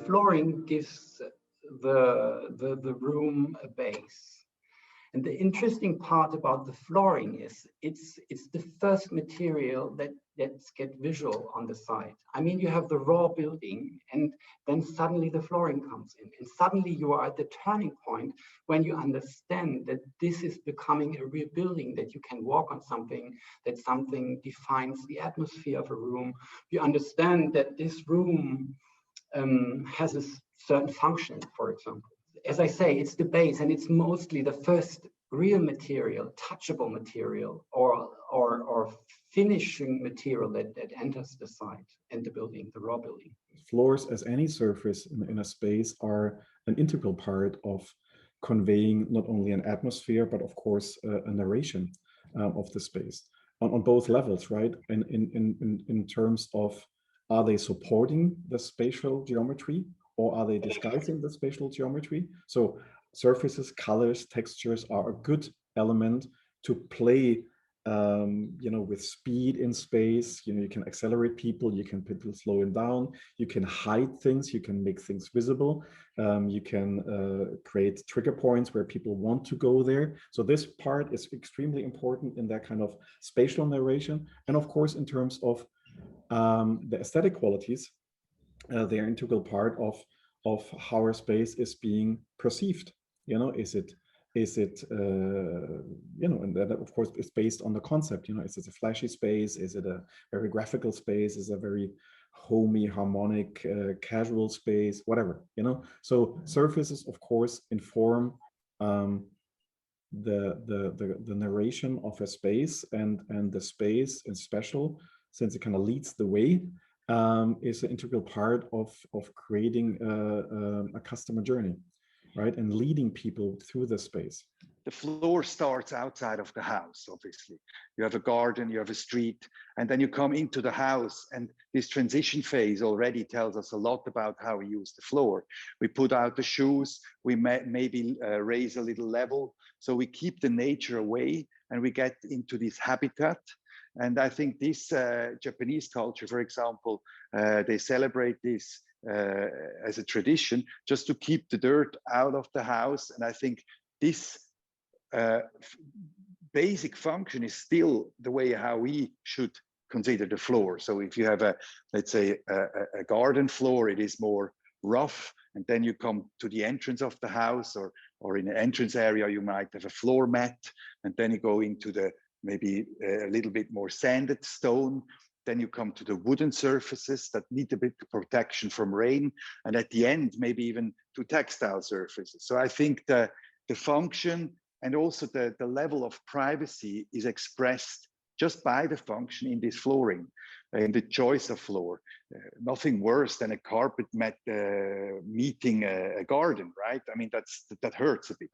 flooring gives the room a base. And the interesting part about the flooring is it's the first material that's get visual on the site. I mean, you have the raw building, and then suddenly the flooring comes in, and suddenly you are at the turning point when you understand that this is becoming a real building, that you can walk on something, that something defines the atmosphere of a room. You understand that this room has a certain function, for example. As I say, it's the base, and it's mostly the first real material, touchable material, or finishing material that enters the site and the building, the raw building. Floors, as any surface in a space, are an integral part of conveying not only an atmosphere, but of course a narration of the space on both levels, right? In terms of, are they supporting the spatial geometry, or are they disguising the spatial geometry? So surfaces, colors, textures are a good element to play, with speed in space. You can accelerate people, you can put people slowing down, you can hide things, you can make things visible, you can create trigger points where people want to go there. So this part is extremely important in that kind of spatial narration. And of course, in terms of the aesthetic qualities, they are an integral part of how our space is being perceived. Is it and that of course is based on the concept. Is it a flashy space? Is it a very graphical space? Is it a very homey, harmonic, casual space? Whatever. So surfaces, of course, inform the narration of a space, and the space in special, since it kind of leads the way, is an integral part of creating a customer journey, right? And leading people through the space. The floor starts outside of the house, obviously. You have a garden, you have a street, and then you come into the house, and this transition phase already tells us a lot about how we use the floor. We put out the shoes, we maybe raise a little level, so we keep the nature away, and we get into this habitat. And I think this Japanese culture, for example, they celebrate this as a tradition, just to keep the dirt out of the house. And I think this basic function is still the way how we should consider the floor. So if you have let's say a garden floor, it is more rough, and then you come to the entrance of the house, or in the entrance area, you might have a floor mat, and then you go into the maybe a little bit more sanded stone. Then you come to the wooden surfaces that need a bit of protection from rain. And at the end, maybe even to textile surfaces. So I think the function and also the level of privacy is expressed just by the function in this flooring, in the choice of floor. Nothing worse than a carpet mat meeting a garden, right? I mean, that hurts a bit.